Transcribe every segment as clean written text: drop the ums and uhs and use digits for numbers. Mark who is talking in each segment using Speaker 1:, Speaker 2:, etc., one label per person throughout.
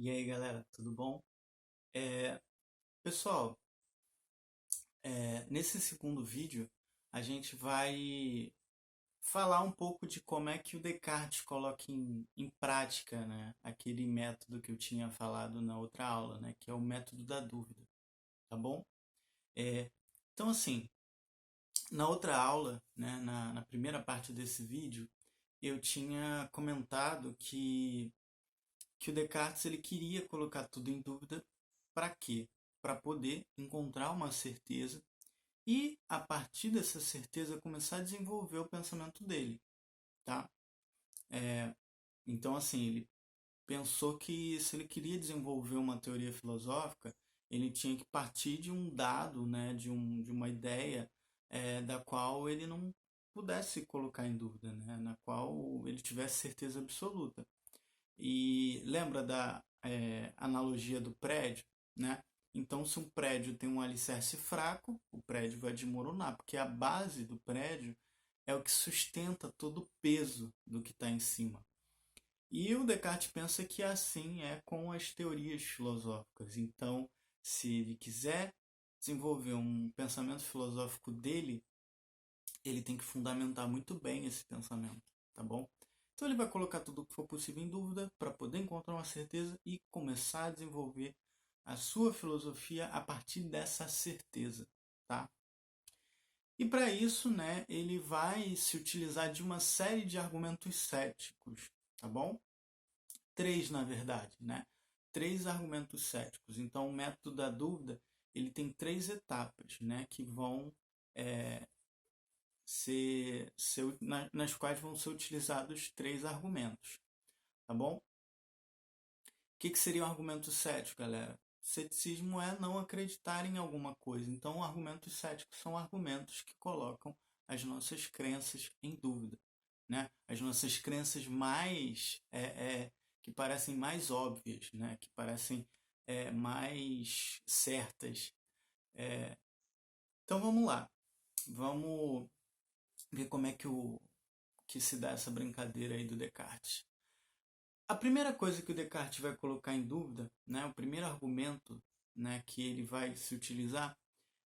Speaker 1: E aí, galera, tudo bom? É, pessoal, nesse segundo vídeo a gente vai falar um pouco de como é que o Descartes coloca em prática, né, aquele método que eu tinha falado na outra aula, né, que é o método da dúvida, tá bom? É, então, assim, na outra aula, né, na primeira parte desse vídeo, eu tinha comentado que o Descartes ele queria colocar tudo em dúvida. Para quê? Para poder encontrar uma certeza e, a partir dessa certeza, começar a desenvolver o pensamento dele, tá? Então, assim, ele pensou que se ele queria desenvolver uma teoria filosófica, ele tinha que partir de um dado, né, de uma ideia da qual ele não pudesse colocar em dúvida, né, na qual ele tivesse certeza absoluta. E lembra da analogia do prédio, né? Então, se um prédio tem um alicerce fraco, o prédio vai desmoronar, porque a base do prédio é o que sustenta todo o peso do que está em cima. E o Descartes pensa que assim é com as teorias filosóficas. Então, se ele quiser desenvolver um pensamento filosófico dele, ele tem que fundamentar muito bem esse pensamento, tá bom? Então ele vai colocar tudo o que for possível em dúvida para poder encontrar uma certeza e começar a desenvolver a sua filosofia a partir dessa certeza, tá? E para isso, né, ele vai se utilizar de uma série de argumentos céticos, tá bom? Três, na verdade, né? Três argumentos céticos. Então, o método da dúvida ele tem três etapas, né, que vão é, nas quais vão ser utilizados três argumentos, tá bom? O que seria um argumento cético, galera? Ceticismo é não acreditar em alguma coisa. Então, argumentos céticos são argumentos que colocam as nossas crenças em dúvida, né? As nossas crenças mais que parecem mais óbvias, né? Que parecem mais certas. Então, vamos lá. Vamos ver como é que se dá essa brincadeira aí do Descartes. A primeira coisa que o Descartes vai colocar em dúvida, né, o primeiro argumento, né, que ele vai se utilizar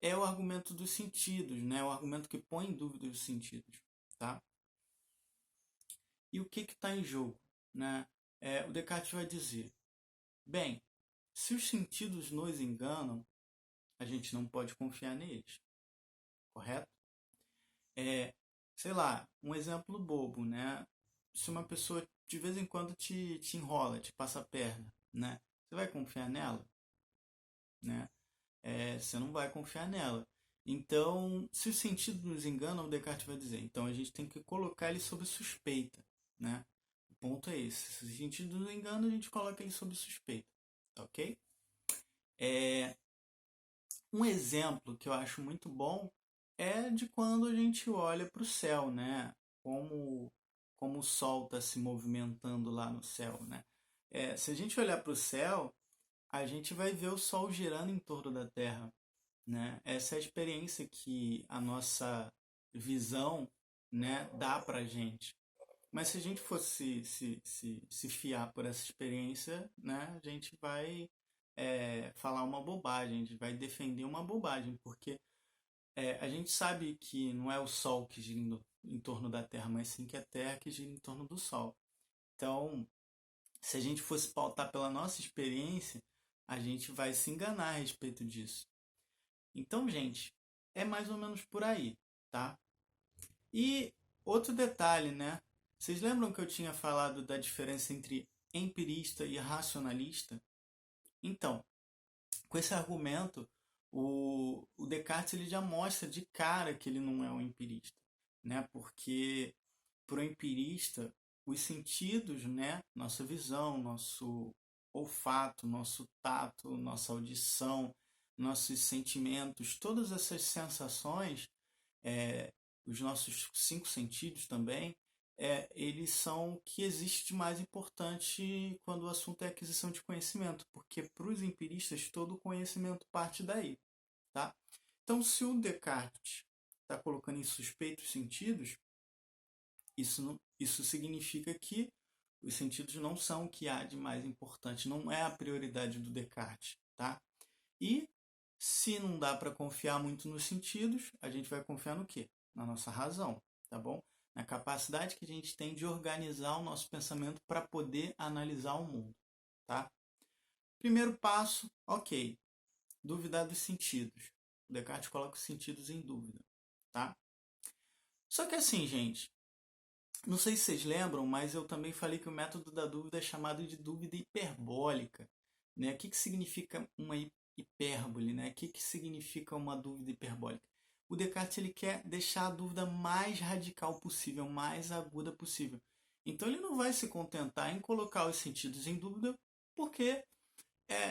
Speaker 1: é o argumento dos sentidos, né, o argumento que põe em dúvida os sentidos, tá? E o que está em jogo, né? O Descartes vai dizer, bem, se os sentidos nos enganam, a gente não pode confiar neles, correto? É, sei lá, um exemplo bobo, né? Se uma pessoa de vez em quando te enrola, te passa a perna, né? Você vai confiar nela, né? Você não vai confiar nela. Então, se os sentidos nos enganam, o Descartes vai dizer, então a gente tem que colocar ele sob suspeita, né? O ponto é esse. Se os sentidos nos enganam, a gente coloca ele sob suspeita, tá ok? É, um exemplo que eu acho muito bom é de quando a gente olha para o céu, né? Como o Sol está se movimentando lá no céu, né? Se a gente olhar para o céu, a gente vai ver o Sol girando em torno da Terra, né? Essa é a experiência que a nossa visão, né, dá para a gente. Mas se a gente fosse se fiar por essa experiência, né, a gente vai falar uma bobagem, a gente vai defender uma bobagem, porque a gente sabe que não é o Sol que gira em torno da Terra, mas sim que é a Terra que gira em torno do Sol. Então, se a gente fosse pautar pela nossa experiência, a gente vai se enganar a respeito disso. Então, gente, é mais ou menos por aí, tá? E outro detalhe, né? Vocês lembram que eu tinha falado da diferença entre empirista e racionalista? Então, com esse argumento, o Descartes ele já mostra de cara que ele não é um empirista, né? Porque para o empirista, os sentidos, né? Nossa visão, nosso olfato, nosso tato, nossa audição, nossos sentimentos, todas essas sensações é, os nossos cinco sentidos também, eles são o que existe de mais importante quando o assunto é aquisição de conhecimento, porque para os empiristas todo o conhecimento parte daí, tá? Então, se o Descartes está colocando em suspeito os sentidos, isso significa que Os sentidos não são o que há de mais importante, não é a prioridade do Descartes, tá? E se não dá para confiar muito nos sentidos, a gente vai confiar no quê? Na nossa razão, tá bom? Na capacidade que a gente tem de organizar o nosso pensamento para poder analisar o mundo, tá? Primeiro passo, ok, duvidar dos sentidos. O Descartes coloca os sentidos em dúvida, tá? Só que assim, gente, não sei se vocês lembram, mas eu também falei que o método da dúvida é chamado de dúvida hiperbólica, né? O que significa uma hipérbole, né? O que significa uma dúvida hiperbólica? O Descartes ele quer deixar a dúvida mais radical possível, mais aguda possível. Então ele não vai se contentar em colocar os sentidos em dúvida, porque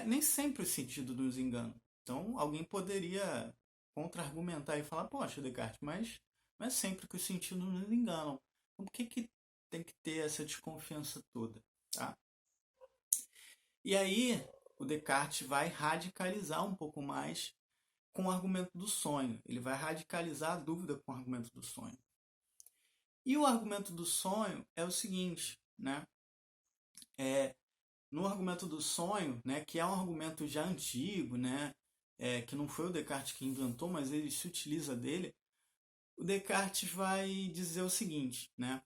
Speaker 1: nem sempre o sentido nos engana. Então alguém poderia contra-argumentar e falar, poxa, Descartes, mas não é sempre que os sentidos nos enganam. Então por que tem que ter essa desconfiança toda? Tá? E aí o Descartes vai radicalizar um pouco mais com o argumento do sonho. Ele vai radicalizar a dúvida com o argumento do sonho. E o argumento do sonho é o seguinte, né? No argumento do sonho, né, que é um argumento já antigo, né, que não foi o Descartes que inventou, mas ele se utiliza dele, o Descartes vai dizer o seguinte, né?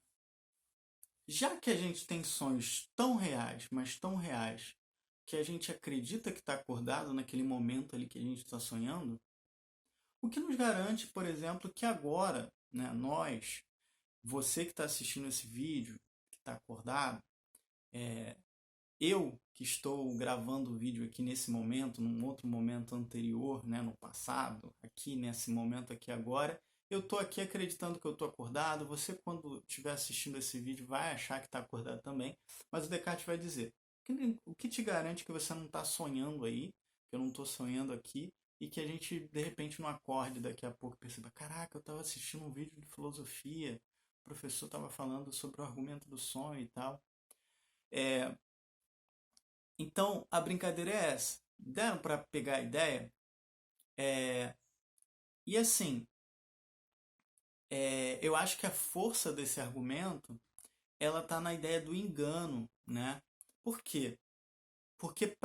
Speaker 1: Já que a gente tem sonhos tão reais, mas tão reais, que a gente acredita que está acordado naquele momento ali que a gente está sonhando, o que nos garante, por exemplo, que agora, né, nós, você que está assistindo esse vídeo, que está acordado, eu que estou gravando o vídeo aqui nesse momento, num outro momento anterior, né, no passado, aqui nesse momento aqui agora, eu estou aqui acreditando que eu estou acordado. Você, quando estiver assistindo esse vídeo, vai achar que está acordado também. Mas o Descartes vai dizer, o que te garante que você não está sonhando aí, que eu não estou sonhando aqui, e que a gente, de repente, não acorde daqui a pouco e perceba, caraca, eu estava assistindo um vídeo de filosofia, o professor estava falando sobre o argumento do sonho e tal. Então, a brincadeira é essa. Deram para pegar a ideia? E assim, eu acho que a força desse argumento ela está na ideia do engano, né? Por quê? Porque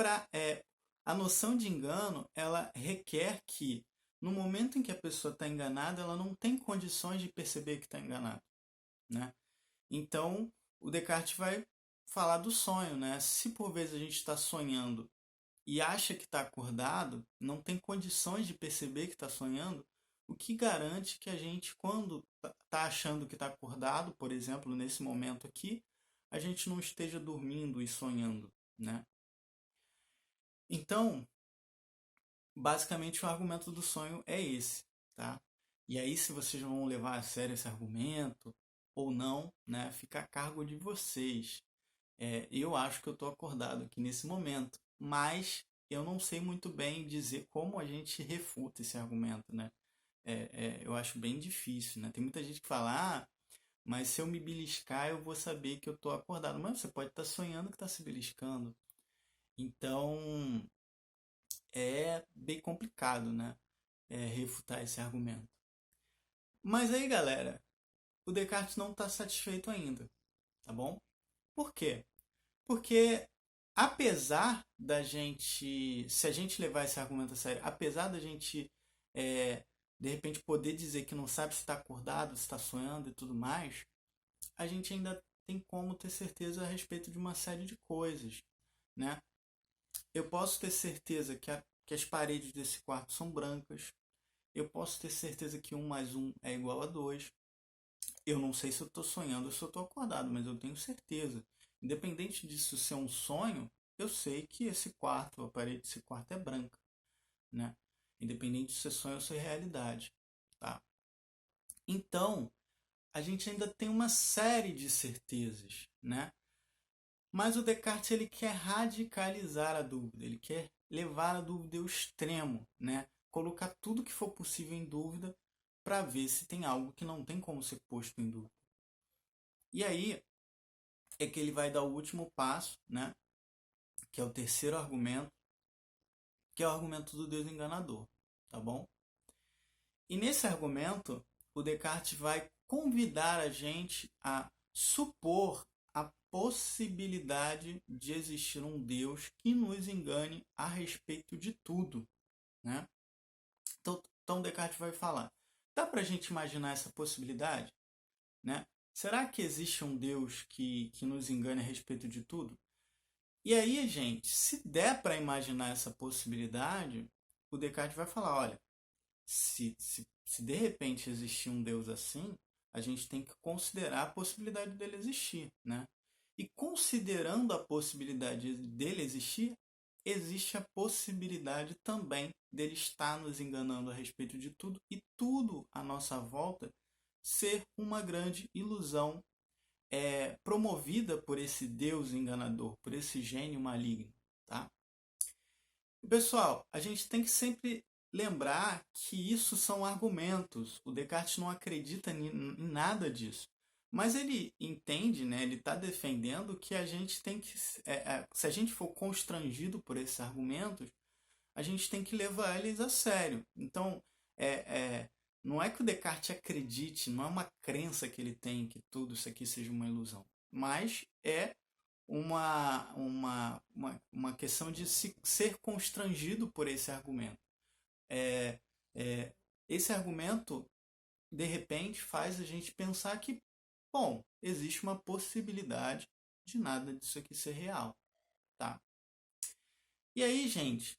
Speaker 1: a noção de engano ela requer que no momento em que a pessoa está enganada, ela não tem condições de perceber que está enganada, né? Então, o Descartes vai falar do sonho, né? Se por vezes a gente está sonhando e acha que está acordado, não tem condições de perceber que está sonhando, o que garante que a gente, quando está achando que está acordado, por exemplo, nesse momento aqui, a gente não esteja dormindo e sonhando, né? Então, basicamente o argumento do sonho é esse, tá? E aí, se vocês vão levar a sério esse argumento ou não, né, fica a cargo de vocês. Eu acho que eu estou acordado aqui nesse momento, mas eu não sei muito bem dizer como a gente refuta esse argumento, né? Eu acho bem difícil, né? Tem muita gente que fala, mas se eu me beliscar eu vou saber que eu estou acordado. Mas você pode estar sonhando que está se beliscando. Então, é bem complicado, né? Refutar esse argumento. Mas aí, galera, o Descartes não está satisfeito ainda, tá bom? Por quê? Porque apesar da gente, se a gente levar esse argumento a sério, apesar da gente de repente poder dizer que não sabe se está acordado, se está sonhando e tudo mais, a gente ainda tem como ter certeza a respeito de uma série de coisas, né? Eu posso ter certeza que as paredes desse quarto são brancas, eu posso ter certeza que 1 mais 1 é igual a 2. Eu não sei se eu estou sonhando ou se eu estou acordado, mas eu tenho certeza. Independente disso ser um sonho, eu sei que esse quarto, a parede desse quarto é branca, né? Independente de ser sonho ou ser realidade, tá? Então, a gente ainda tem uma série de certezas, né? Mas o Descartes ele quer radicalizar a dúvida, ele quer levar a dúvida ao extremo, né? Colocar tudo que for possível em dúvida para ver se tem algo que não tem como ser posto em dúvida. E aí é que ele vai dar o último passo, né? Que é o terceiro argumento, que é o argumento do Deus enganador, tá bom? E nesse argumento, o Descartes vai convidar a gente a supor, a possibilidade de existir um Deus que nos engane a respeito de tudo, né? Então Descartes vai falar, dá para a gente imaginar essa possibilidade, né? Será que existe um Deus que nos engane a respeito de tudo? E aí, gente, se der para imaginar essa possibilidade, o Descartes vai falar, olha, se de repente existir um Deus assim, a gente tem que considerar a possibilidade dele existir, né? E considerando a possibilidade dele existir, existe a possibilidade também dele estar nos enganando a respeito de tudo e tudo à nossa volta ser uma grande ilusão promovida por esse Deus enganador, por esse gênio maligno, tá? E, pessoal, a gente tem que sempre lembrar que isso são argumentos. O Descartes não acredita em nada disso. Mas ele entende, né, ele está defendendo que a gente tem que, se a gente for constrangido por esses argumentos, a gente tem que levar eles a sério. Então, não é que o Descartes acredite, não é uma crença que ele tem que tudo isso aqui seja uma ilusão, mas é uma questão de ser constrangido por esse argumento. Esse argumento, de repente, faz a gente pensar que, bom, existe uma possibilidade de nada disso aqui ser real, tá? E aí, gente,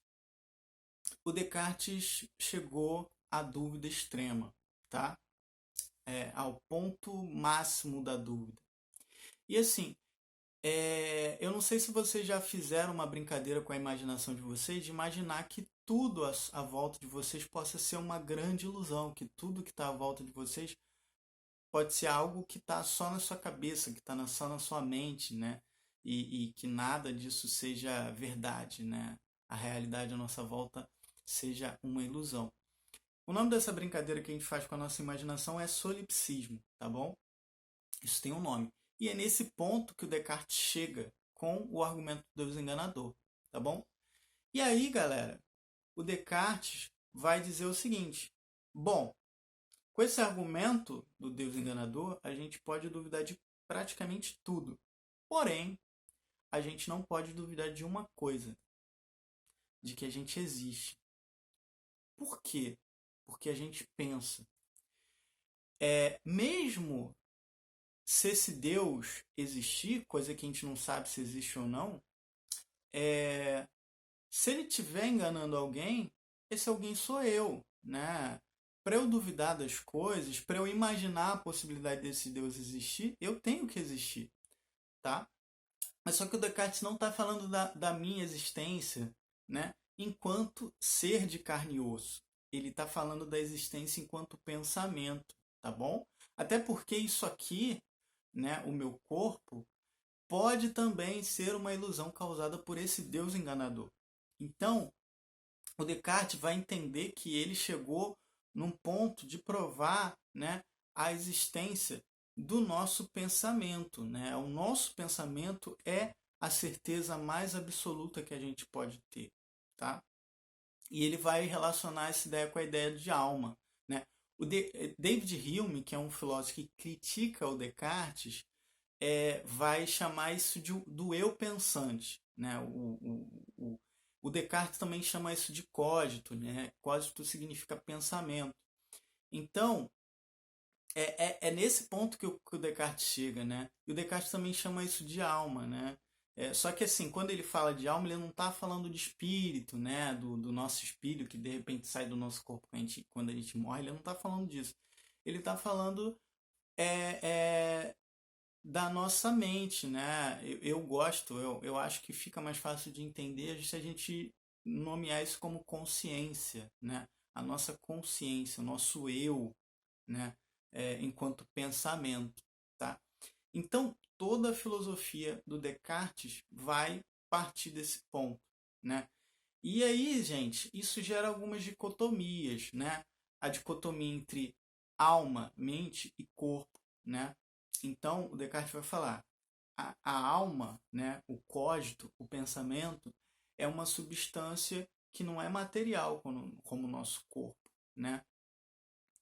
Speaker 1: o Descartes chegou à dúvida extrema, tá? Ao ponto máximo da dúvida. E assim, eu não sei se vocês já fizeram uma brincadeira com a imaginação de vocês, de imaginar que tudo à volta de vocês possa ser uma grande ilusão, que tudo que está à volta de vocês pode ser algo que está só na sua cabeça, que está só na sua mente, né? E que nada disso seja verdade, né? A realidade à nossa volta seja uma ilusão. O nome dessa brincadeira que a gente faz com a nossa imaginação é solipsismo, tá bom? Isso tem um nome. E é nesse ponto que o Descartes chega com o argumento do Deus enganador, tá bom? E aí, galera, o Descartes vai dizer o seguinte: bom, com esse argumento do Deus enganador, a gente pode duvidar de praticamente tudo. Porém, a gente não pode duvidar de uma coisa, de que a gente existe. Por quê? Porque a gente pensa. Mesmo se esse Deus existir, coisa que a gente não sabe se existe ou não, se ele estiver enganando alguém, esse alguém sou eu, né? Para eu duvidar das coisas, para eu imaginar a possibilidade desse Deus existir, eu tenho que existir, tá? Mas só que o Descartes não está falando da minha existência, né? Enquanto ser de carne e osso. Ele está falando da existência enquanto pensamento, tá bom? Até porque isso aqui, né, o meu corpo, pode também ser uma ilusão causada por esse Deus enganador. Então, o Descartes vai entender que ele chegou num ponto de provar, né, a existência do nosso pensamento, né? O nosso pensamento é a certeza mais absoluta que a gente pode ter, tá? E ele vai relacionar essa ideia com a ideia de alma, né? David Hume, que é um filósofo que critica o Descartes, vai chamar isso do eu pensante, né? O Descartes também chama isso de cogito, né? Cogito significa pensamento. Então, é nesse ponto que o Descartes chega, né? E o Descartes também chama isso de alma, né? Só que assim, quando ele fala de alma, ele não está falando de espírito, né? Do nosso espírito que de repente sai do nosso corpo quando a gente morre, ele não está falando disso. Ele está falando da nossa mente, né? Eu gosto, eu acho que fica mais fácil de entender se a gente nomear isso como consciência, né? A nossa consciência, o nosso eu, né? Enquanto pensamento, tá? Então, toda a filosofia do Descartes vai partir desse ponto, né? E aí, gente, isso gera algumas dicotomias, né? A dicotomia entre alma, mente e corpo, né? Então, o Descartes vai falar, a alma, né, o cogito, o pensamento, é uma substância que não é material como o nosso corpo, né?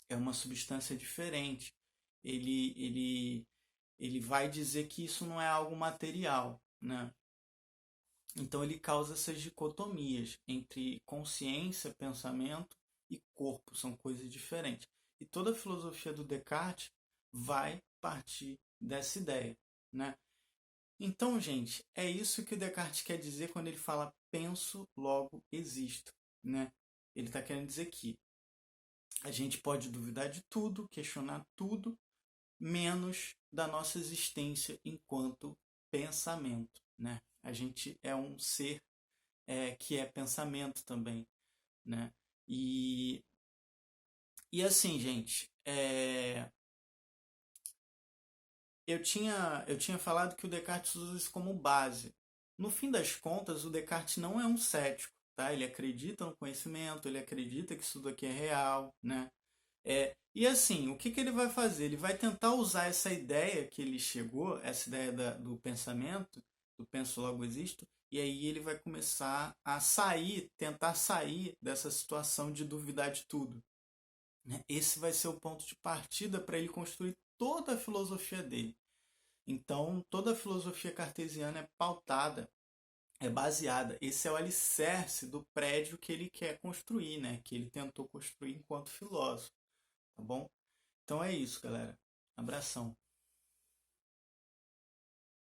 Speaker 1: É uma substância diferente. Ele ele vai dizer que isso não é algo material, né? Então ele causa essas dicotomias entre consciência, pensamento e corpo, são coisas diferentes. E toda a filosofia do Descartes vai partir dessa ideia, né? Então, gente, é isso que o Descartes quer dizer quando ele fala penso, logo existo, né? Ele está querendo dizer que a gente pode duvidar de tudo, questionar tudo, menos da nossa existência enquanto pensamento, né? A gente é um ser que é pensamento também, né? E, e assim, gente, eu tinha falado que o Descartes usa isso como base. No fim das contas, o Descartes não é um cético, tá? Ele acredita no conhecimento, ele acredita que isso daqui é real, né? E assim, o que, que ele vai fazer? Ele vai tentar usar essa ideia que ele chegou, essa ideia do pensamento, do penso logo existo, e aí ele vai começar a sair, tentar sair dessa situação de duvidar de tudo, né? Esse vai ser o ponto de partida para ele construir toda a filosofia dele. Então, toda a filosofia cartesiana é pautada, é baseada. Esse é o alicerce do prédio que ele quer construir, né? Que ele tentou construir enquanto filósofo, tá bom? Então é isso, galera. Abração.